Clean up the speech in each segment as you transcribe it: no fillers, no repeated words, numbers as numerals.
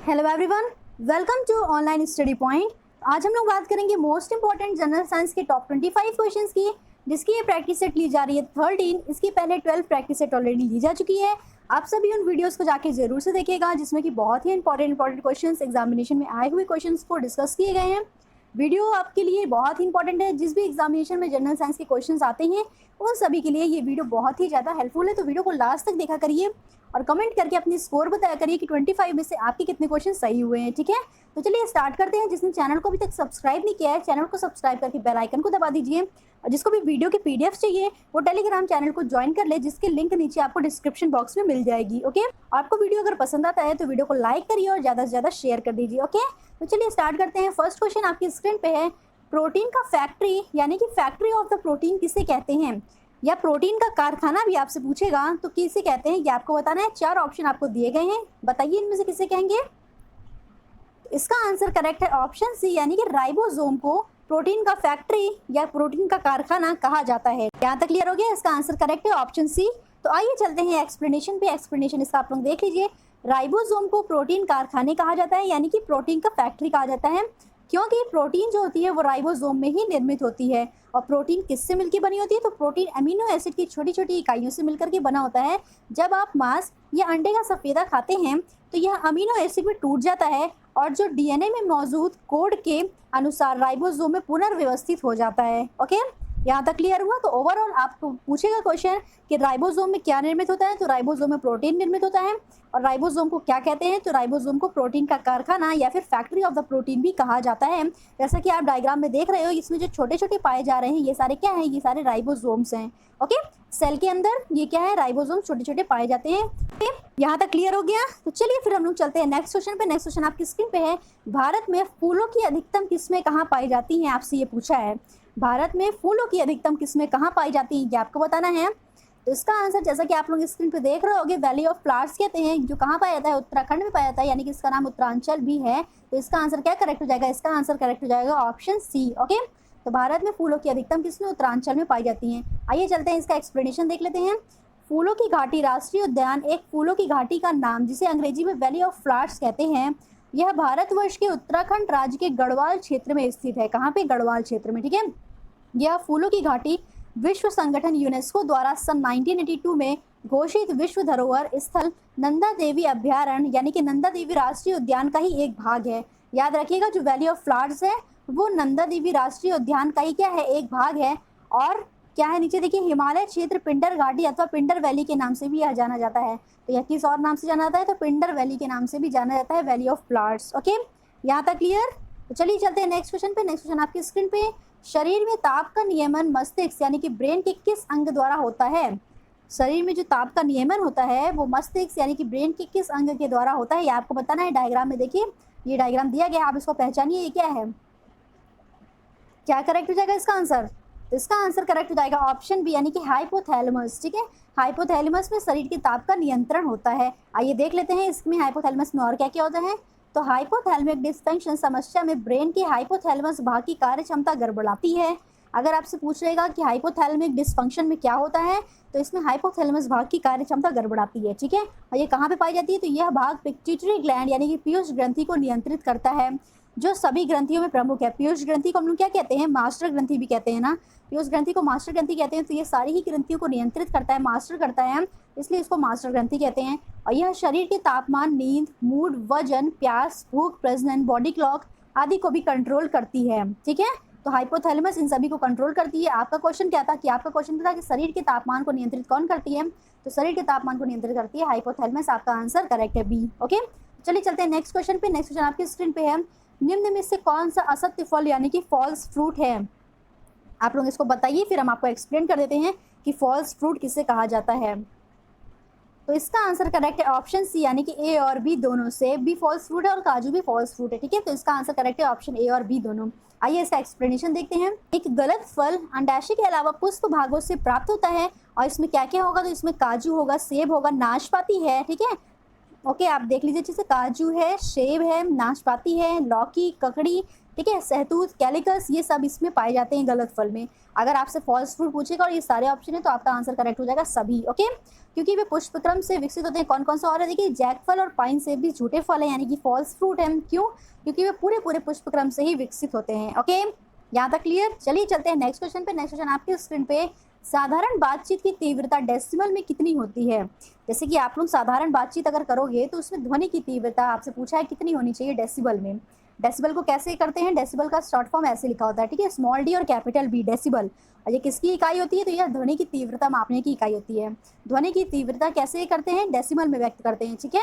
Hello everyone, welcome to online study point. आज हम लोग बात करेंगे मोस्ट इंपॉर्टेंट जनरल साइंस के टॉप 25 क्वेश्चंस की, जिसकी ये प्रैक्टिस सेट ली जा रही है 13। इसकी पहले 12 प्रैक्टिस सेट ऑलरेडी ली जा चुकी है। आप सभी उन वीडियोस को जाके जरूर से देखिएगा, जिसमें कि बहुत ही इंपॉर्टेंट क्वेश्चंस एग्जामिनेशन में आए हुए क्वेश्चंस को डिस्कस किए गए हैं। वीडियो आपके लिए बहुत ही इंपॉर्टेंट है। जिस भी एग्जामिनेशन में जनरल साइंस के क्वेश्चंस आते हैं उन सभी के लिए ये वीडियो बहुत ही ज़्यादा हेल्पफुल है। तो वीडियो को लास्ट तक देखा करिए और कमेंट करके अपनी स्कोर बताया करिए कि 25 में से आपके कितने क्वेश्चन सही हुए हैं। ठीक है, तो चलिए स्टार्ट करते हैं। जिसने चैनल को अभी तक सब्सक्राइब नहीं किया है, चैनल को सब्सक्राइब करके बेल आइकन को दबा दीजिए। और जिसको भी वीडियो की पीडीएफ चाहिए वो टेलीग्राम चैनल को ज्वाइन कर ले, जिसकी लिंक नीचे आपको डिस्क्रिप्शन बॉक्स में मिल जाएगी। ओके, आपको वीडियो अगर पसंद आता है तो वीडियो को लाइक करिए और ज़्यादा से ज़्यादा शेयर कर दीजिए। ओके, तो चलिए स्टार्ट करते हैं। फर्स्ट क्वेश्चन आपकी स्क्रीन पे है, प्रोटीन का फैक्ट्री यानी कि फैक्ट्री ऑफ द प्रोटीन किसे कहते हैं, या प्रोटीन का कारखाना भी आपसे पूछेगा तो किसे कहते हैं, ये आपको बताना है। 4 ऑप्शन आपको दिए गए हैं, बताइए इनमें से किसे कहेंगे। इसका आंसर करेक्ट है ऑप्शन सी, यानी कि राइबोसोम को प्रोटीन का फैक्ट्री या प्रोटीन का कारखाना कहा जाता है। यहाँ तक क्लियर हो गया? इसका आंसर करेक्ट है ऑप्शन सी। तो आइए चलते हैं एक्सप्लेनेशन पे। एक्सप्लेनेशन इसका आप लोग देख लीजिए। राइबोसोम को प्रोटीन कारखाने कहा जाता है, यानी कि प्रोटीन का फैक्ट्री कहा जाता है, क्योंकि प्रोटीन जो होती है वो राइबोसोम में ही निर्मित होती है। और प्रोटीन किससे मिलकर बनी होती है, तो प्रोटीन अमीनो एसिड की छोटी छोटी इकाइयों से मिलकर के बना होता है। जब आप मांस या अंडे का सफेदा खाते हैं तो यह अमीनो एसिड में टूट जाता है और जो डीएनए में मौजूद कोड के अनुसार राइबोसोम में पुनर्व्यवस्थित हो जाता है। ओके, यहाँ तक क्लियर हुआ? तो ओवरऑल आपको पूछेगा क्वेश्चन कि राइबोसोम में क्या निर्मित होता है, तो राइबोसोम में प्रोटीन निर्मित होता है। और राइबोसोम को क्या कहते हैं, तो राइबोसोम को प्रोटीन का कारखाना या फिर फैक्ट्री ऑफ द प्रोटीन भी कहा जाता है। जैसा कि आप डायग्राम में देख रहे हो, इसमें जो छोटे छोटे पाए जा रहे हैं ये सारे क्या हैं, ये सारे राइबोसोम्स हैं। ओके, सेल के अंदर ये क्या है, राइबोसोम छोटे छोटे पाए जाते हैं। यहाँ तक क्लियर हो गया? तो चलिए फिर हम लोग चलते हैं नेक्स्ट क्वेश्चन पे। नेक्स्ट क्वेश्चन आपकी स्क्रीन पे है, भारत में फूलों की अधिकतम किस्में कहाँ पाई जाती हैं, आपसे ये पूछा है। भारत में फूलों की अधिकतम किस्में कहाँ पाई जाती हैं, ये आपको बताना है। तो इसका आंसर जैसा कि आप लोग स्क्रीन पे देख रहे होंगे, वैली ऑफ फ्लावर्स कहते हैं, जो कहाँ पाया जाता है, उत्तराखंड में पाया जाता है, यानी कि इसका नाम उत्तरांचल भी है। तो इसका आंसर क्या करेक्ट हो जाएगा, इसका आंसर करेक्ट हो जाएगा ऑप्शन सी। ओके, तो भारत में फूलों की अधिकतम किस्में उत्तरांचल में पाई जाती हैं। आइए चलते हैं, इसका एक्सप्लेनेशन देख लेते हैं। फूलों की घाटी राष्ट्रीय उद्यान एक फूलों की घाटी का नाम, जिसे अंग्रेजी में वैली ऑफ फ्लावर्स कहते हैं। यह भारतवर्ष के उत्तराखंड राज्य के गढ़वाल क्षेत्र में स्थित है। कहाँ पे? गढ़वाल क्षेत्र में। ठीक है, यह फूलों की घाटी विश्व संगठन यूनेस्को द्वारा सन 1982 में घोषित विश्व धरोहर स्थल नंदा देवी अभ्यारण्य यानी कि नंदा देवी राष्ट्रीय उद्यान का ही एक भाग है। याद रखिएगा, जो वैली ऑफ फ्लावर्स है वो नंदा देवी राष्ट्रीय उद्यान का ही क्या है, एक भाग है। और क्या है, नीचे देखिए, हिमालय क्षेत्र पिंडर घाटी अथवा पिंडर वैली के नाम से भी यह जाना जाता है। तो यह किस और नाम से जाना जाता है, तो पिंडर वैली के नाम से भी जाना जाता है, वैली ऑफ फ्लावर्स। ओके, यहाँ तक क्लियर? तो चलिए चलते हैं नेक्स्ट क्वेश्चन पे। नेक्स्ट क्वेश्चन आपकी स्क्रीन पे, शरीर में ताप का नियमन मस्तिष्क यानी कि ब्रेन के किस अंग द्वारा होता है। शरीर में जो ताप का नियमन होता है वो मस्तिष्क यानी कि ब्रेन के किस अंग के द्वारा होता है, ये आपको बताना है। डायग्राम में देखिए, ये डायग्राम दिया गया है, आप इसको पहचानिए, ये क्या है, क्या करेक्ट हो जाएगा इसका आंसर। तो इसका आंसर करेक्ट हो जाएगा ऑप्शन बी, यानी कि हाइपोथैलेमस। ठीक है, हाइपोथैलेमस में शरीर के ताप का नियंत्रण होता है। आइए देख लेते हैं इसमें हाइपोथैलेमस में और क्या क्या होता है। तो हाइपोथैलेमिक डिस्फंक्शन समस्या में ब्रेन के हाइपोथैलेमस भाग की कार्य क्षमता गड़बड़ाती है। अगर आपसे पूछ रहेगा कि हाइपोथैलेमिक डिस्फंक्शन में क्या होता है, तो इसमें हाइपोथैलेमस भाग की कार्य क्षमता गड़बड़ाती है। ठीक है, और ये कहाँ पे पाई जाती है, तो यह भाग पिट्यूटरी ग्लैंड यानी कि पीयूष ग्रंथि को नियंत्रित करता है, जो सभी ग्रंथियों में प्रमुख है। पीयूष ग्रंथि को हम लोग क्या कहते हैं, मास्टर ग्रंथि भी कहते हैं ना। पीयूष ग्रंथि को मास्टर ग्रंथि कहते हैं। तो ये सारी ही ग्रंथियों को नियंत्रित करता है, मास्टर करता है, इसलिए इसको मास्टर ग्रंथि कहते हैं। और यह शरीर के तापमान, नींद, मूड, वजन, प्यास, भूख, प्रजनन, बॉडी क्लॉक आदि को भी कंट्रोल करती है। ठीक है, तो हाइपोथैलेमस इन सभी को कंट्रोल करती है। आपका क्वेश्चन क्या था, कि आपका क्वेश्चन था कि शरीर के तापमान को नियंत्रित कौन करती है, तो शरीर के तापमान को नियंत्रित करती है हाइपोथैलेमस। आपका आंसर करेक्ट है बी। ओके, चलिए चलते हैं नेक्स्ट क्वेश्चन पे। नेक्स्ट क्वेश्चन आपकी स्क्रीन पे है, निम्न में से कौन सा असत्य फल यानी कि फॉल्स फ्रूट है। आप लोग इसको बताइए, फिर हम आपको एक्सप्लेन कर देते हैं कि फॉल्स फ्रूट किसे कहा जाता है। तो इसका आंसर करेक्ट है ऑप्शन सी, यानी कि ए और बी दोनों। सेब भी फॉल्स फ्रूट है और काजू भी फॉल्स फ्रूट है। ठीक है, तो इसका आंसर करेक्ट है ऑप्शन ए और बी दोनों। आइए इसका एक्सप्लेनेशन देखते हैं। एक गलत फल अंडाशय के अलावा पुष्प भागों से प्राप्त होता है, और इसमें क्या क्या होगा, तो इसमें काजू होगा, सेब होगा, नाशपाती है। ठीक है, ओके, आप देख लीजिए अच्छे से, काजू है, सेब है, नाशपाती है, लौकी, ककड़ी, ठीक है, सहतूत, कैलिकस, ये सब इसमें पाए जाते हैं गलत फल में। अगर आपसे फॉल्स फ्रूट पूछेगा और ये सारे ऑप्शन है तो आपका आंसर करेक्ट हो जाएगा सभी। ओके, क्योंकि वे पुष्पक्रम से विकसित होते हैं। कौन कौन सा और है देखिए, जैकफल और पाइन सेब भी झूठे फल है यानी कि फॉल्स फ्रूट है। क्यों? क्योंकि वे पूरे पूरे पुष्पक्रम से ही विकसित होते हैं। ओके, यहाँ तक क्लियर। चलिए चलते हैं नेक्स्ट क्वेश्चन पे। नेक्स्ट क्वेश्चन आपके स्क्रीन पे, साधारण बातचीत की तीव्रता डेसिमल में कितनी होती है? जैसे कि आप लोग साधारण बातचीत अगर करोगे तो उसमें ध्वनि की तीव्रता आपसे पूछा है कितनी होनी चाहिए डेसिबल में। डेसिबल को कैसे करते हैं? डेसिबल का शॉर्ट फॉर्म ऐसे लिखा होता है, ठीक है, स्मॉल डी और कैपिटल बी, डेसिबल। और ये किसकी इकाई होती है? तो यह ध्वनि की तीव्रता मापने की इकाई होती है। ध्वनि की तीव्रता कैसे करते हैं? डेसिमल में व्यक्त करते हैं, ठीक है।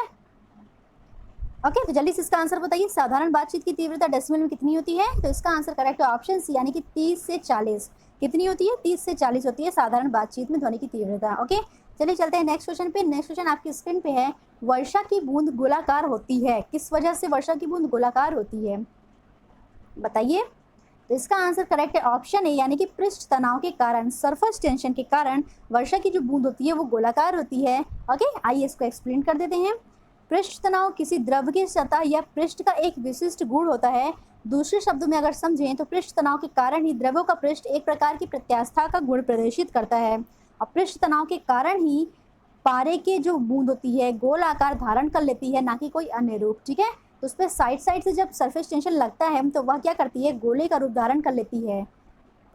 ओके, तो जल्दी से इसका आंसर बताइए, साधारण बातचीत की तीव्रता डेसिमल में कितनी होती है? तो इसका आंसर करेक्ट है ऑप्शन सी, यानी कि 30 से 40। कितनी होती है? 30 से 40 होती है साधारण बातचीत में ध्वनि की तीव्रता। ओके, चलिए चलते हैं नेक्स्ट क्वेश्चन पे। नेक्स्ट क्वेश्चन आपकी स्क्रीन पे है, वर्षा की बूंद गोलाकार होती है, किस वजह से वर्षा की बूंद गोलाकार होती है? बताइए। तो इसका आंसर करेक्ट है ऑप्शन ए, यानी कि पृष्ठ तनाव के कारण, सरफेस टेंशन के कारण वर्षा की जो बूंद होती है वो गोलाकार होती है। ओके, आइए इसको एक्सप्लेन कर देते हैं। पृष्ठ तनाव किसी द्रव की सतह या पृष्ठ का एक विशिष्ट गुण होता है। दूसरे शब्दों में अगर समझें तो पृष्ठ तनाव के कारण ही द्रव्यों का पृष्ठ एक प्रकार की प्रत्यास्था का गुण प्रदर्शित करता है, और पृष्ठ तनाव के कारण ही पारे के जो बूंद होती है गोल आकार धारण कर लेती है, ना कि कोई अन्य रूप। ठीक है, तो उस पर साइड साइड से जब सरफेस टेंशन लगता है तो वह क्या करती है? गोले का रूप धारण कर लेती है,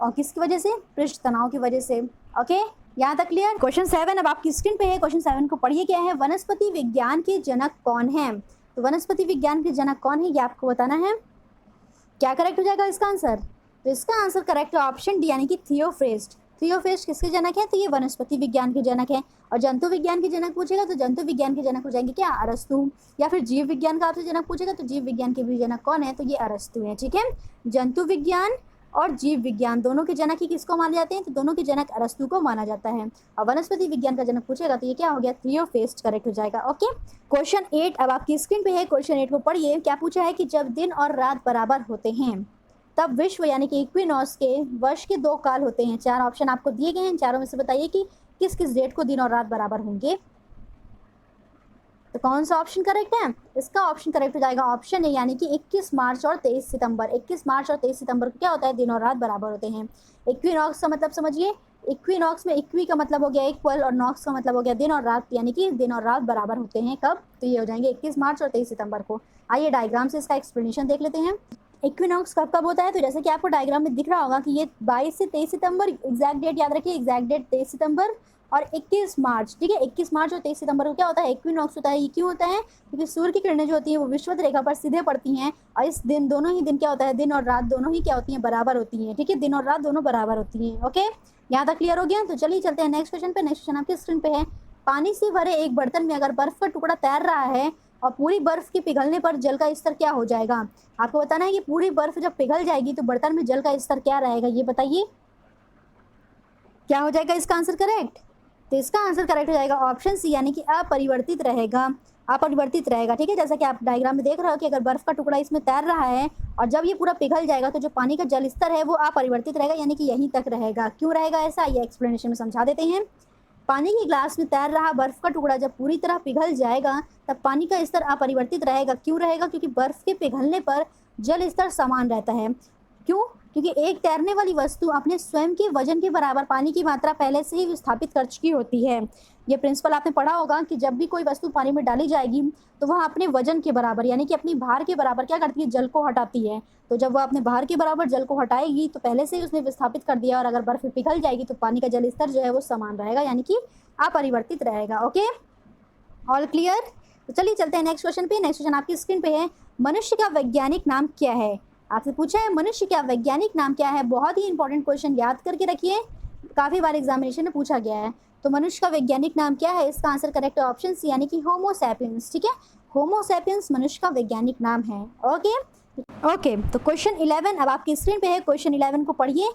और किसकी वजह से? पृष्ठ तनाव की वजह से। ओके, यहाँ तक क्लियर। क्वेश्चन 7 अब आपकी स्क्रीन पे है। क्वेश्चन 7 को पढ़िए, क्या है? वनस्पति विज्ञान के जनक कौन है? तो वनस्पति विज्ञान के जनक कौन है ये आपको बताना है। क्या करेक्ट हो जाएगा इसका आंसर? तो इसका आंसर करेक्ट है ऑप्शन डी, यानी कि थियोफ्रेस्ट। थियोफ्रेस्ट किसके जनक है? तो ये वनस्पति विज्ञान के जनक है। और जंतु विज्ञान के जनक पूछेगा तो जंतु विज्ञान के जनक हो जाएंगे क्या? अरस्तु। या फिर जीव विज्ञान का आपसे जनक पूछेगा तो जीव विज्ञान के भी जनक कौन है? तो ये अरस्तु है। ठीक है, जंतु विज्ञान और जीव विज्ञान दोनों के जनक ही किसको माने जाते हैं? तो दोनों के जनक अरस्तु को माना जाता है। और वनस्पति विज्ञान का जनक पूछेगा तो ये क्या हो गया? थियोफ्रेस्ट करेक्ट हो जाएगा। ओके, क्वेश्चन 8 अब आपकी स्क्रीन पे है। क्वेश्चन 8 को पढ़िए, क्या पूछा है कि जब दिन और रात बराबर होते हैं तब विश्व यानी कि इक्विनॉक्स के वर्ष के 2 काल होते हैं। 4 ऑप्शन आपको दिए गए हैं, चारों में से बताइए कि किस किस डेट को दिन और रात बराबर होंगे। तो कौन सा ऑप्शन करेक्ट है? इसका ऑप्शन करेक्ट हो जाएगा ऑप्शन ए, यानी कि 21 मार्च और 23 सितंबर। 21 मार्च और 23 सितंबर को क्या होता है? दिन और रात बराबर होते हैं। इक्विनॉक्स का मतलब समझिए, इक्विनॉक्स में इक्वी का मतलब हो गया इक्वल और नॉक्स का मतलब हो गया दिन और रात, यानी कि दिन और रात बराबर होते हैं कब? तो ये हो जाएंगे 21 मार्च और 23 सितंबर को। आइए डायग्राम से इसका एक्सप्लेनेशन देख लेते हैं। इक्विनॉक्स कब कब होता है? तो जैसे कि आपको डायग्राम में दिख रहा होगा कि ये 22 से 23 सितंबर, एग्जैक्ट डेट याद रखिए, एग्जैक्ट डेट 23 सितंबर और 21 मार्च। ठीक है, 21 मार्च और 23 सितंबर को क्या होता है? इक्विनॉक्स होता है। ये क्यों होता है? क्योंकि सूर्य की किरणें जो होती हैं वो विषुवत रेखा पर सीधे पड़ती हैं, और इस दिन दोनों ही दिन क्या होता है? दिन और रात दोनों ही क्या होती हैं? बराबर होती हैं। ठीक है, दिन और रात दोनों बराबर होती हैं। ओके, यहाँ तक क्लियर हो गया। तो चलिए चलते हैं नेक्स्ट क्वेश्चन पे। नेक्स्ट क्वेश्चन आपके स्क्रीन पे है, पानी से भरे एक बर्तन में अगर बर्फ का टुकड़ा तैर रहा है और पूरी बर्फ के पिघलने पर जल का स्तर क्या हो जाएगा? आपको बताना है कि पूरी बर्फ जब पिघल जाएगी तो बर्तन में जल का स्तर क्या रहेगा, ये बताइए। क्या हो जाएगा इसका आंसर करेक्ट? तो इसका आंसर करेक्ट हो जाएगा ऑप्शन सी, यानी कि अपरिवर्तित रहेगा। अपरिवर्तित रहेगा। ठीक है, जैसा कि आप डायग्राम में देख रहे हो कि अगर बर्फ का टुकड़ा इसमें तैर रहा है और जब ये पूरा पिघल जाएगा तो जो पानी का जल स्तर है वो अपरिवर्तित रहेगा, यानी कि यहीं तक रहेगा। क्यों रहेगा ऐसा, ये एक्सप्लेनेशन में समझा देते हैं। पानी के ग्लास में तैर रहा बर्फ का टुकड़ा जब पूरी तरह पिघल जाएगा तब पानी का स्तर अपरिवर्तित रहेगा। क्यों रहेगा? क्योंकि बर्फ के पिघलने पर जल स्तर समान रहता है। क्यों? क्योंकि एक तैरने वाली वस्तु अपने स्वयं के वजन के बराबर पानी की मात्रा पहले से ही विस्थापित कर चुकी होती है। ये प्रिंसिपल आपने पढ़ा होगा कि जब भी कोई वस्तु पानी में डाली जाएगी तो वह अपने वजन के बराबर यानी कि अपनी भार के बराबर क्या करती है? जल को हटाती है। तो जब वह अपने भार के बराबर जल को हटाएगी तो पहले से ही उसने विस्थापित कर दिया, और अगर बर्फ पिघल जाएगी तो पानी का जल स्तर जो है वो समान रहेगा, यानी कि अपरिवर्तित रहेगा। Okay, all clear. तो चलिए चलते हैं नेक्स्ट क्वेश्चन पे। नेक्स्ट क्वेश्चन आपकी स्क्रीन पे है, मनुष्य का वैज्ञानिक नाम क्या है? आपसे पूछा है मनुष्य का वैज्ञानिक नाम क्या है। बहुत ही इंपॉर्टेंट क्वेश्चन, याद करके रखिए, काफ़ी बार एग्जामिनेशन में पूछा गया है। तो मनुष्य का वैज्ञानिक नाम क्या है? इसका आंसर करेक्ट है ऑप्शन सी, यानी कि होमो सैपियंस। ठीक है, होमो सैपियंस मनुष्य का वैज्ञानिक नाम है। ओके, तो क्वेश्चन 11 अब आपकी स्क्रीन पे है। क्वेश्चन 11 को पढ़िए,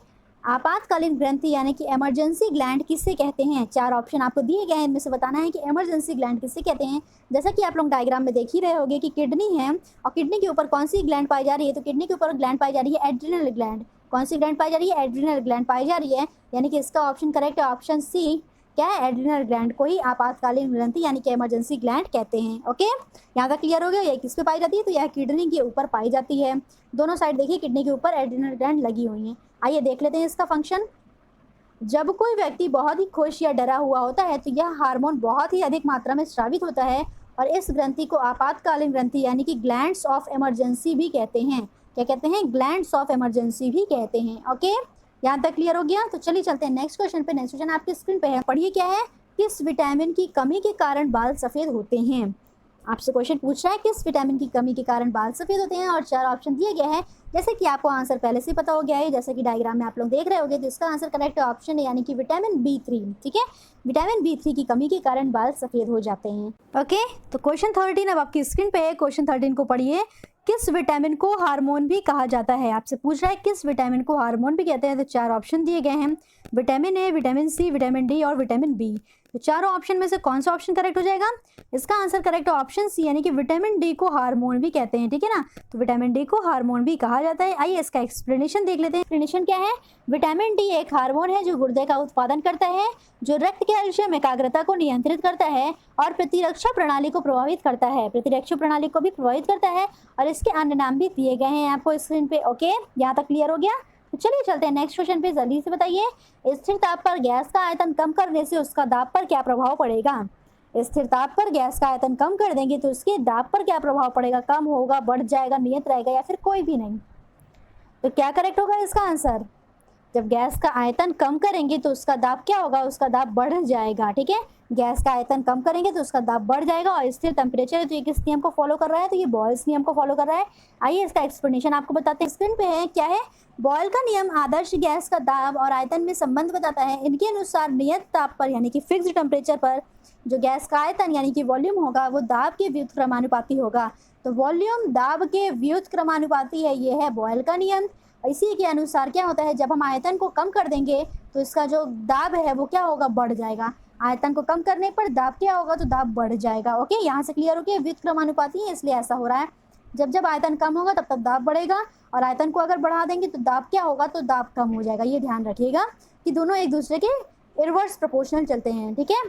आपातकालीन ग्रंथि यानी कि इमरजेंसी ग्लैंड किससे कहते हैं? 4 ऑप्शन आपको दिए गए हैं, इनमें से बताना है कि इमरजेंसी ग्लैंड किससे कहते हैं। जैसा कि आप लोग डायग्राम में देख ही रहे होंगे कि किडनी है, और किडनी के ऊपर कौन सी ग्लैंड पाई जा रही है? तो किडनी के ऊपर ग्लैंड पाई जा रही है एड्रिनल ग्लैंड। कौन सी ग्लैंड पाई जा रही है? एड्रिनल ग्लैंड पाई जा रही है, यानी कि इसका ऑप्शन करेक्ट है ऑप्शन सी, क्या है, एड्रिनल ग्लैंड को ही आपातकालीन ग्रंथि यानी कि इमरजेंसी ग्लैंड कहते हैं। ओके, यहाँ तक क्लियर हो गया। यह किस पे पाई जाती है, तो यह किडनी के ऊपर पाई जाती है। दोनों साइड देखिए किडनी के ऊपर एड्रिनल ग्लैंड लगी हुई हैं। आइए देख लेते हैं इसका फंक्शन। जब कोई व्यक्ति बहुत ही खुश या डरा हुआ होता है तो यह हार्मोन बहुत ही अधिक मात्रा में स्रावित होता है और इस ग्रंथि को आपातकालीन ग्रंथि यानी कि ग्लैंड्स ऑफ इमरजेंसी भी कहते हैं। क्या कहते हैं, ग्लैंड्स ऑफ इमरजेंसी भी कहते हैं। ओके, यहाँ तक क्लियर हो गया। तो चलिए चलते हैं नेक्स्ट क्वेश्चन पे। नेक्स्ट क्वेश्चन आपकी स्क्रीन पे है, पढ़िए क्या है। किस विटामिन की कमी के कारण बाल सफ़ेद होते हैं। आपसे क्वेश्चन पूछ रहा है किस विटामिन की कमी के कारण बाल सफ़ेद होते हैं और 4 ऑप्शन दिए गए हैं। जैसे कि आपको आंसर पहले से पता हो गया है, जैसे कि डायग्राम में आप लोग देख रहे होंगे, तो इसका आंसर करेक्ट ऑप्शन है यानी कि विटामिन B3। ठीक है, विटामिन B3 की कमी के कारण बाल सफ़ेद हो जाते हैं। ओके, तो क्वेश्चन 13 अब आपकी स्क्रीन पे है। क्वेश्चन 13 को पढ़िए। किस विटामिन को हार्मोन भी कहा जाता है। आपसे पूछ रहा है किस विटामिन को हार्मोन भी कहते हैं। तो 4 ऑप्शन दिए गए हैं, vitamin A, vitamin C, vitamin D और विटामिन बी। तो चारों ऑप्शन में से कौन सा ऑप्शन करेक्ट हो जाएगा। इसका आंसर करेक्ट ऑप्शन सी यानी कि विटामिन डी को हार्मोन भी कहते हैं। ठीक है ना, तो विटामिन डी को हार्मोन भी कहा जाता है। आइए इसका एक्सप्लेनेशन देख लेते हैं। एक्सप्लेनेशन क्या है, विटामिन डी एक हार्मोन है जो गुर्दे का उत्पादन करता है, जो रक्त कैल्शियम एकाग्रता को नियंत्रित करता है और प्रतिरक्षा प्रणाली को प्रभावित करता है। प्रतिरक्षा प्रणाली को भी प्रभावित करता है और इसके अन्य नाम भी दिए गए हैं आपको स्क्रीन पे। ओके, यहाँ तक क्लियर हो गया। तो चलिए चलते हैं नेक्स्ट क्वेश्चन पे। जल्दी से बताइए, स्थिर ताप पर गैस का आयतन कम करने से उसका दाब पर क्या प्रभाव पड़ेगा। स्थिर ताप पर गैस का आयतन कम कर देंगे तो उसके दाब पर क्या प्रभाव पड़ेगा, कम होगा, बढ़ जाएगा, नियत रहेगा या फिर कोई भी नहीं। तो क्या करेक्ट होगा इसका आंसर, जब गैस का आयतन कम करेंगे तो उसका दाब क्या होगा, उसका दाब बढ़ जाएगा। ठीक है, गैस का आयतन कम करेंगे तो उसका दाब बढ़ जाएगा और स्थिर टेम्परेचर है तो ये किस नियम को फॉलो कर रहा है, तो ये बॉयल्स नियम को फॉलो कर रहा है। आइए इसका एक्सप्लेनेशन आपको बताते हैं। स्क्रीन पे है क्या है, बॉयल का नियम आदर्श गैस का दाब और आयतन में संबंध बताता है। इनके अनुसार नियत ताप पर यानी कि फिक्स्ड टेम्परेचर पर जो गैस का आयतन यानी कि वॉल्यूम होगा वो दाब के व्युत क्रमानुपाती होगा। तो वॉल्यूम दाब के व्युत क्रमानुपाती है, ये है बॉयल का नियम। इसी के अनुसार क्या होता है, जब हम आयतन को कम कर देंगे तो इसका जो दाब है वो क्या होगा, बढ़ जाएगा। आयतन को कम करने पर दाब क्या होगा, तो दाब बढ़ जाएगा। ओके, यहाँ से क्लियर हो गया, व्युत क्रमानुपाती है इसलिए ऐसा हो रहा है। जब जब आयतन कम होगा तब तब दाब बढ़ेगा और आयतन को अगर बढ़ा देंगे तो दाब क्या होगा, तो दाब कम हो जाएगा। ये ध्यान रखिएगा कि दोनों एक दूसरे के इनवर्स प्रोपोर्शनल चलते हैं। ठीक है,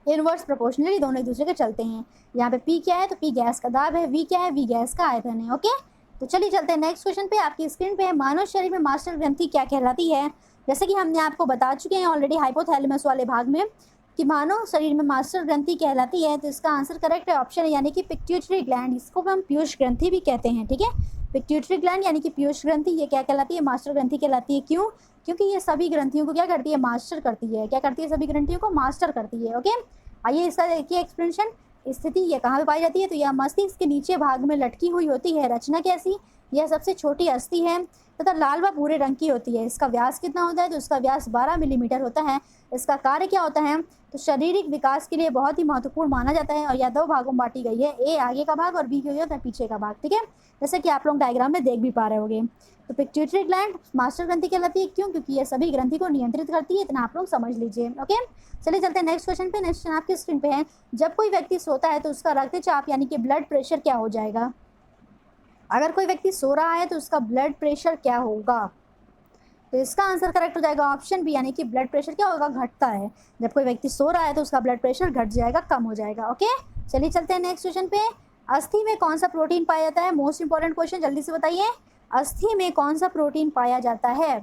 इनवर्स प्रोपोर्शनली दोनों एक दूसरे के चलते हैं। यहाँ पे P क्या है, तो P गैस का दाब है, V क्या है, V गैस का आयतन है। ओके, तो चलिए चलते हैं नेक्स्ट क्वेश्चन पे। आपकी स्क्रीन पे है, मानव शरीर में मास्टर ग्रंथि क्या कहलाती है। जैसे कि हमने आपको बता चुके हैं ऑलरेडी हाइपोथैलेमस वाले भाग में कि मानव शरीर में मास्टर ग्रंथि कहलाती है। तो इसका आंसर करेक्ट ऑप्शन है यानी कि पिट्यूटरी ग्लैंड, इसको हम पीयूष ग्रंथि भी कहते हैं। ठीक है, पिट्यूटरी ग्लैंड यानी कि पीयूष ग्रंथि, ये क्या कहलाती है, मास्टर ग्रंथि कहलाती है। क्यों, क्योंकि ये सभी ग्रंथियों को क्या करती है, मास्टर करती है। क्या करती है, सभी ग्रंथियों को मास्टर करती है। ओके, आइए इसका देखिए एक्सप्लेनेशन। स्थिति ये कहाँ पे पाई जाती है, तो यह मस्तिष्क के नीचे भाग में लटकी हुई होती है। रचना कैसी, यह सबसे छोटी अस्थि है तथा लाल व भूरे रंग की होती है। इसका व्यास कितना होता है, तो इसका व्यास 12 मिलीमीटर होता है। इसका कार्य क्या होता है, तो शारीरिक विकास के लिए बहुत ही महत्वपूर्ण माना जाता है और यह 2 भागों में बांटी गई है, ए आगे का भाग और बी क्या होता है, पीछे का भाग। ठीक है, जैसे कि आप लोग डायग्राम में देख भी पा रहे होंगे। तो पिट्यूटरी ग्लैंड मास्टर ग्रंथि कहलाती है। क्यों, क्योंकि ये सभी ग्रंथि को नियंत्रित करती है। इतना आप लोग समझ लीजिए। ओके, चलिए चलते हैं नेक्स्ट क्वेश्चन पे। नेक्स्ट क्वेश्चन आपकी स्क्रीन पे है, जब कोई व्यक्ति सोता है तो उसका रक्तचाप यानी कि ब्लड प्रेशर क्या हो जाएगा। अगर कोई व्यक्ति सो रहा है तो उसका ब्लड प्रेशर क्या होगा, तो इसका आंसर करेक्ट हो जाएगा ऑप्शन बी यानी कि ब्लड प्रेशर क्या होगा, घटता है। जब कोई व्यक्ति सो रहा है तो उसका ब्लड प्रेशर घट जाएगा, कम हो जाएगा। ओके, चलिए चलते हैं नेक्स्ट क्वेश्चन पे। अस्थि में कौन सा प्रोटीन पाया जाता है, मोस्ट इंपॉर्टेंट क्वेश्चन, जल्दी से बताइए। अस्थि में कौन सा प्रोटीन पाया जाता है,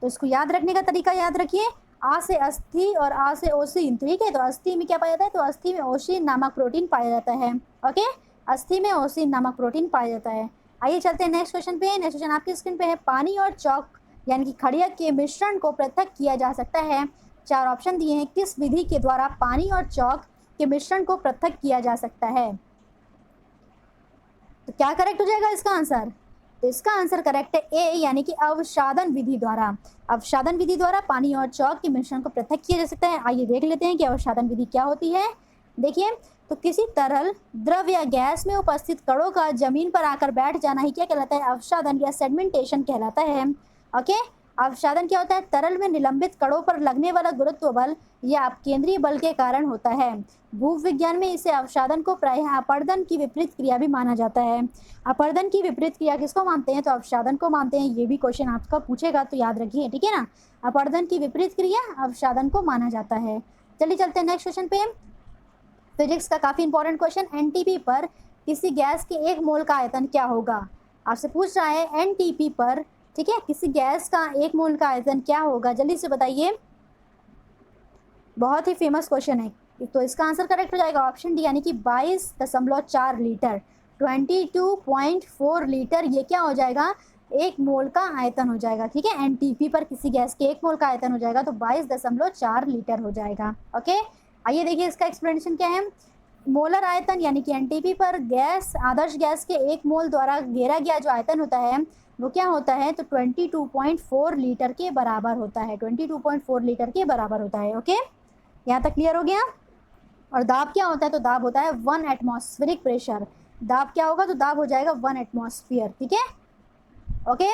तो इसको याद रखने का तरीका याद रखिए। आ से अस्थि और आ से ओसिन। ठीक है, तो अस्थि में क्या पाया जाता है, तो अस्थि में ओसिन नामक प्रोटीन पाया जाता है। ओके, अस्थि में ओसिन नामक प्रोटीन पाया जाता है। आइए चलते हैं नेक्स्ट क्वेश्चन पे। नेक्स्ट क्वेश्चन आपकी स्क्रीन पे है, पानी और चौक यानी कि खड़िया के मिश्रण को पृथक किया जा सकता है। 4 ऑप्शन दिए हैं, किस विधि के द्वारा पानी और चौक के मिश्रण को पृथक किया जा सकता है। तो क्या करेक्ट हो जाएगा इसका आंसर, तो इसका आंसर करेक्ट है ए यानी कि अवसादन विधि द्वारा। अवसादन विधि द्वारा पानी और चौक के मिश्रण को पृथक किया जा सकता है। आइए देख लेते हैं कि अवसादन विधि क्या होती है। देखिए, तो किसी तरल द्रव या गैस में उपस्थित कणों का जमीन पर आकर बैठ जाना ही क्या कहलाता है, अवसादन या सेडिमेंटेशन कहलाता है। ओके, अवसादन क्या होता है? तरल में निलंबित कणों पर लगने वाला गुरुत्व बल या अपकेंद्रीय बल के कारण होता है। भूविज्ञान में इसे अवसादन को प्रायः अपरदन की विपरीत क्रिया भी माना जाता है। अपरदन की विपरीत क्रिया किसको मानते हैं? तो अवसादन को मानते हैं। ये भी क्वेश्चन आपका पूछेगा तो याद रखिए, ठीक है ना। अपरदन की विपरीत क्रिया अवसादन को माना जाता है। चलिए चलते हैं नेक्स्ट क्वेश्चन पे। फिजिक्स का काफी इंपॉर्टेंट क्वेश्चन, एनटीपी पर किसी गैस के 1 मोल का आयतन क्या होगा? आपसे पूछ रहा है एनटीपी पर, ठीक है, किसी गैस का 1 मोल का आयतन क्या होगा? जल्दी से बताइए, बहुत ही फेमस क्वेश्चन है। तो इसका आंसर करेक्ट हो जाएगा ऑप्शन डी, यानी कि 22.4 लीटर, 22.4 लीटर। ये क्या हो जाएगा? 1 मोल का आयतन हो जाएगा, ठीक है। एनटीपी पर किसी गैस के 1 मोल का आयतन हो जाएगा तो 22.4 लीटर हो जाएगा। ओके, आइए देखिए इसका एक्सप्लेनेशन क्या है। मोलर आयतन यानी कि एनटीपी पर गैस, आदर्श गैस के 1 मोल द्वारा घेरा गया जो आयतन होता है वो क्या होता है? तो 22.4 लीटर के बराबर होता है। 22.4 लीटर के बराबर होता है। ओके, यहाँ तक क्लियर हो गया। और दाब क्या होता है? तो दाब होता है 1 एटमॉस्फेरिक प्रेशर। दाब क्या होगा? तो दाब हो जाएगा 1 एटमॉस्फेयर, ठीक है। ओके,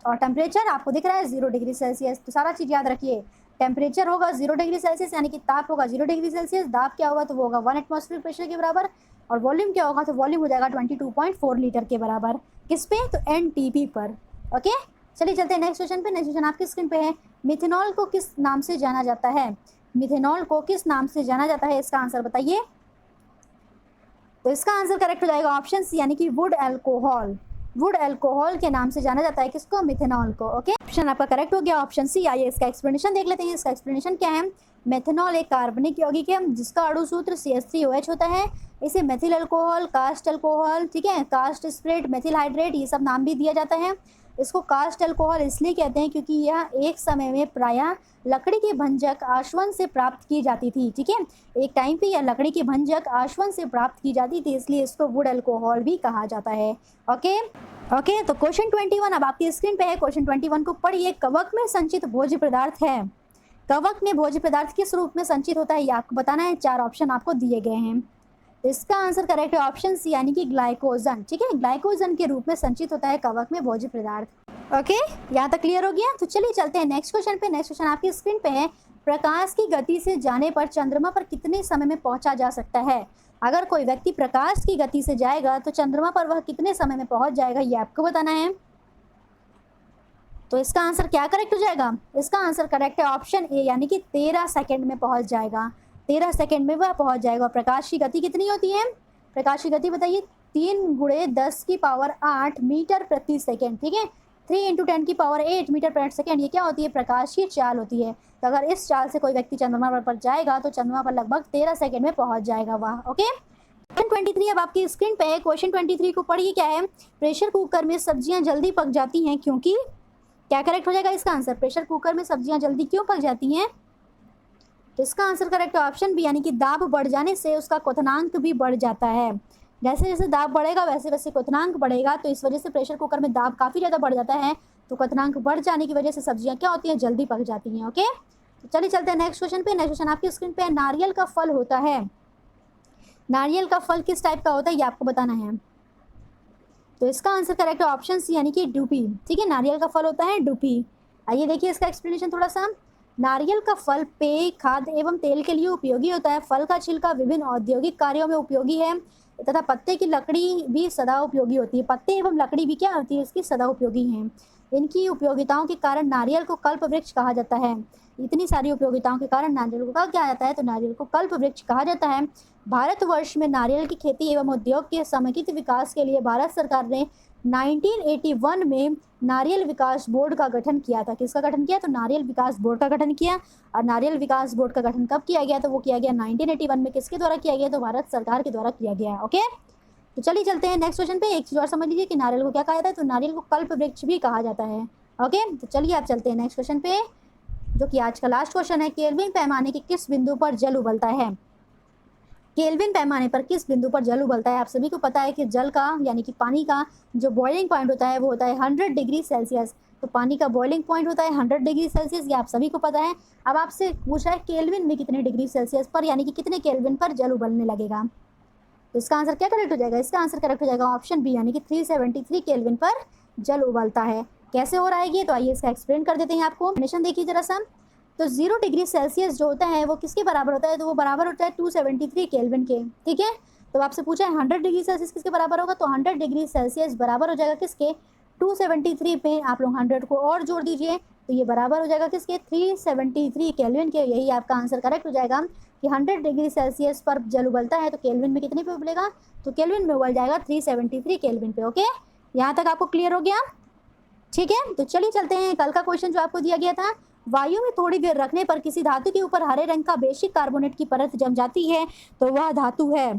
और टेम्परेचर आपको दिख रहा है 0 डिग्री सेल्सियस। तो सारा चीज़ याद रखिए, टेम्परेचर होगा 0 डिग्री सेल्सियस, यानी कि ताप होगा 0 डिग्री सेल्सियस। दाब क्या होगा? तो वो होगा 1 एटमॉस्फेरिक प्रेशर के बराबर। और वॉल्यूम क्या होगा? तो वॉल्यूम हो जाएगा 22.4 लीटर के बराबर। किस पे? तो एनटीपी पर। ओके, चलिए चलते हैं नेक्स्ट क्वेश्चन पे। नेक्स्ट क्वेश्चन आपकी स्क्रीन पे है, मिथेनॉल को किस नाम से जाना जाता है? मिथेनॉल को किस नाम से जाना जाता है? इसका आंसर बताइए। तो इसका आंसर करेक्ट हो जाएगा ऑप्शन सी, यानी कि वुड एल्कोहल। वुड एल्कोहल के नाम से जाना जाता है किसको? मिथेनॉल को। ओके, ऑप्शन आपका करेक्ट हो गया, ऑप्शन सी। आइए इसका एक्सप्लेनेशन देख लेते हैं। इसका एक्सप्लेनेशन क्या है? मेथनॉल एक कार्बनिक यौगिक है जिसका अणु सूत्र CH3OH होता है। इसे मेथिल अल्कोहल, कास्ट अल्कोहल, ठीक है, कास्ट स्प्रेट, मेथिल हाइड्रेट, ये सब नाम भी दिया जाता है। इसको कास्ट अल्कोहल इसलिए कहते हैं क्योंकि यह एक समय में प्रायः लकड़ी के भंजक आश्वन से प्राप्त की जाती थी, ठीक है। एक टाइम पे यह लकड़ी के भंजक आश्वन से प्राप्त की जाती थी, इसलिए इसको वुड अल्कोहल भी कहा जाता है। ओके, तो क्वेश्चन 21 अब आपकी स्क्रीन पे है। क्वेश्चन 21 को पढ़िए। कवक में संचित भोज्य पदार्थ है। कवक में भोज्य पदार्थ किस रूप में संचित होता है ये आपको बताना है। 4 ऑप्शन आपको दिए गए हैं। तो इसका आंसर करेक्ट है ऑप्शन सी, यानी कि ग्लाइकोजन, ठीक है। ग्लाइकोजन के रूप में संचित होता है कवक में भोज्य पदार्थ। ओके, यहाँ तक क्लियर हो गया। तो चलिए चलते हैं नेक्स्ट क्वेश्चन पे। नेक्स्ट क्वेश्चन आपकी स्क्रीन पे है, प्रकाश की गति से जाने पर चंद्रमा पर कितने समय में पहुंचा जा सकता है? अगर कोई व्यक्ति प्रकाश की गति से जाएगा तो चंद्रमा पर वह कितने समय में पहुंच जाएगा, ये आपको बताना है। तो इसका आंसर क्या करेक्ट हो जाएगा? इसका आंसर करेक्ट है ऑप्शन ए, यानी कि 13 सेकंड में पहुंच जाएगा। 13 सेकंड में वह पहुंच जाएगा। प्रकाश की गति कितनी होती है? प्रकाश की गति बताइए, 3 × 10⁸ मीटर प्रति सेकंड, ठीक है। 3 × 10⁸ मीटर प्रति सेकंड, ये क्या होती है? प्रकाश की चाल होती है। तो अगर इस चाल से कोई व्यक्ति चंद्रमा पर जाएगा तो चंद्रमा पर लगभग 13 सेकंड में पहुंच जाएगा वह। ओके, क्वेश्चन 23 अब आपकी स्क्रीन पे है। क्वेश्चन 23 को पढ़िए, क्या है? प्रेशर कुकर में सब्जियां जल्दी पक जाती हैं क्योंकि, क्या करेक्ट हो जाएगा इसका आंसर? प्रेशर कुकर में सब्जियां जल्दी क्यों पक जाती हैं? तो इसका आंसर करेक्ट है ऑप्शन बी, यानी कि दाब बढ़ जाने से उसका क्वथनांक भी बढ़ जाता है। जैसे जैसे दाब बढ़ेगा वैसे वैसे क्वथनांक बढ़ेगा, तो इस वजह से प्रेशर कुकर में दाब काफ़ी ज़्यादा बढ़ जाता है। तो क्वथनांक बढ़ जाने की वजह से सब्जियां क्या होती हैं? जल्दी पक जाती हैं। ओके, तो चलिए चलते हैं नेक्स्ट क्वेश्चन पे। नेक्स्ट क्वेश्चन आपकी स्क्रीन पे, नारियल का फल होता है। नारियल का फल किस टाइप का होता है ये आपको बताना है। तो इसका आंसर करेक्ट है ऑप्शन सी, यानी कि डुपी, ठीक है। नारियल का फल होता है डुपी। आइए देखिए इसका एक्सप्लेनेशन थोड़ा सा। नारियल का फल पेय, खाद्य एवं तेल के लिए उपयोगी होता है। फल का छिलका विभिन्न औद्योगिक कार्यों में उपयोगी है तथा पत्ते की लकड़ी भी सदा उपयोगी होती है। पत्ते एवं लकड़ी भी क्या होती है? इसकी सदा उपयोगी हैं। इनकी उपयोगिताओं के कारण नारियल को कल्प वृक्ष कहा जाता है। इतनी सारी उपयोगिताओं के कारण नारियल को कहा जाता है, तो नारियल को कल्प वृक्ष कहा जाता है। भारतवर्ष में नारियल की खेती एवं उद्योग के समेकित विकास के लिए भारत सरकार ने 1981 में नारियल विकास बोर्ड का गठन किया था। किसका गठन किया? तो नारियल विकास बोर्ड का गठन किया। और नारियल विकास बोर्ड का गठन कब किया गया? तो वो किया गया 1981 में। किसके द्वारा किया गया? तो भारत सरकार के द्वारा किया गया। ओके, तो चलिए चलते हैं नेक्स्ट क्वेश्चन पे। एक चीज़ और समझ लीजिए कि नारियल को क्या कहा जाता है? तो नारियल को कल्प वृक्ष भी कहा जाता है। ओके, तो चलिए आप चलते हैं नेक्स्ट क्वेश्चन पे, जो कि आज का लास्ट क्वेश्चन है। केल्विन पैमाने के किस बिंदु पर जल उबलता है? केल्विन पैमाने पर किस बिंदु पर जल उबलता है? आप सभी को पता है कि जल का, यानी कि पानी का जो बॉइलिंग पॉइंट होता है वो होता है 100 डिग्री सेल्सियस। तो पानी का बॉइलिंग पॉइंट होता है 100 डिग्री सेल्सियस, ये आप सभी को पता है। अब आपसे पूछा है केल्विन में कितने डिग्री सेल्सियस पर, यानी कि कितने केल्विन पर जल उबलने लगेगा। तो इसका आंसर क्या करेक्ट हो जाएगा? इसका आंसर करेक्ट हो जाएगा ऑप्शन बी, यानी कि 373 केल्विन पर जल उबलता है। कैसे हो रहा है ये, तो आइए इसका एक्सप्लेन कर देते हैं आपको। डेफिनेशन देखिए जरा सा। तो 0 डिग्री सेल्सियस जो होता है वो किसके बराबर होता है, तो वो बराबर होता है 273 केल्विन के। ठीक है, तो आपसे पूछा है 100 डिग्री सेल्सियस किसके बराबर होगा, तो 100 डिग्री सेल्सियस बराबर हो जाएगा किसके, 273 पे आप लोग 100 को और जोड़ दीजिए, तो ये बराबर हो जाएगा किसके, 373 केल्विन के। यही आपका आंसर करेक्ट हो जाएगा कि 100 डिग्री सेल्सियस पर जल उबलता है तो केल्विन में कितने पे उबलेगा, तो केल्विन में उबल जाएगा 373 केल्विन पे। ओके, यहाँ तक आपको क्लियर हो गया। ठीक है, तो चलिए चलते हैं कल का क्वेश्चन जो आपको दिया गया था। वायु में थोड़ी देर रखने पर किसी धातु के ऊपर हरे रंग का बेसिक कार्बोनेट की परत जम जाती है तो वह धातु है।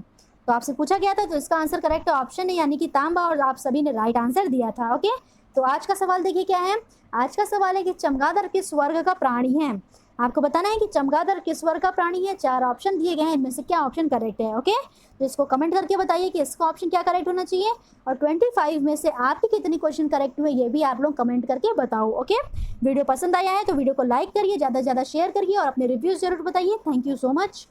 तो आपसे पूछा गया था, तो इसका आंसर करेक्ट ऑप्शन है यानी कि तांबा, और आप सभी ने राइट आंसर दिया था। ओके, तो आज का सवाल देखिए क्या है। आज का सवाल है कि चमगादड़ किस वर्ग का प्राणी है। आपको बताना है कि चमगादड़ किस वर्ग का प्राणी है। 4 ऑप्शन दिए गए हैं, इनमें से क्या ऑप्शन करेक्ट है। ओके, तो इसको कमेंट करके बताइए कि इसका ऑप्शन क्या करेक्ट होना चाहिए, और 25 में से आपके कितने क्वेश्चन करेक्ट हुए ये भी आप लोग कमेंट करके बताओ। ओके, वीडियो पसंद आया है तो वीडियो को लाइक करिए, ज़्यादा से ज़्यादा शेयर करिए और अपने रिव्यूज़ जरूर बताइए। Thank you so much.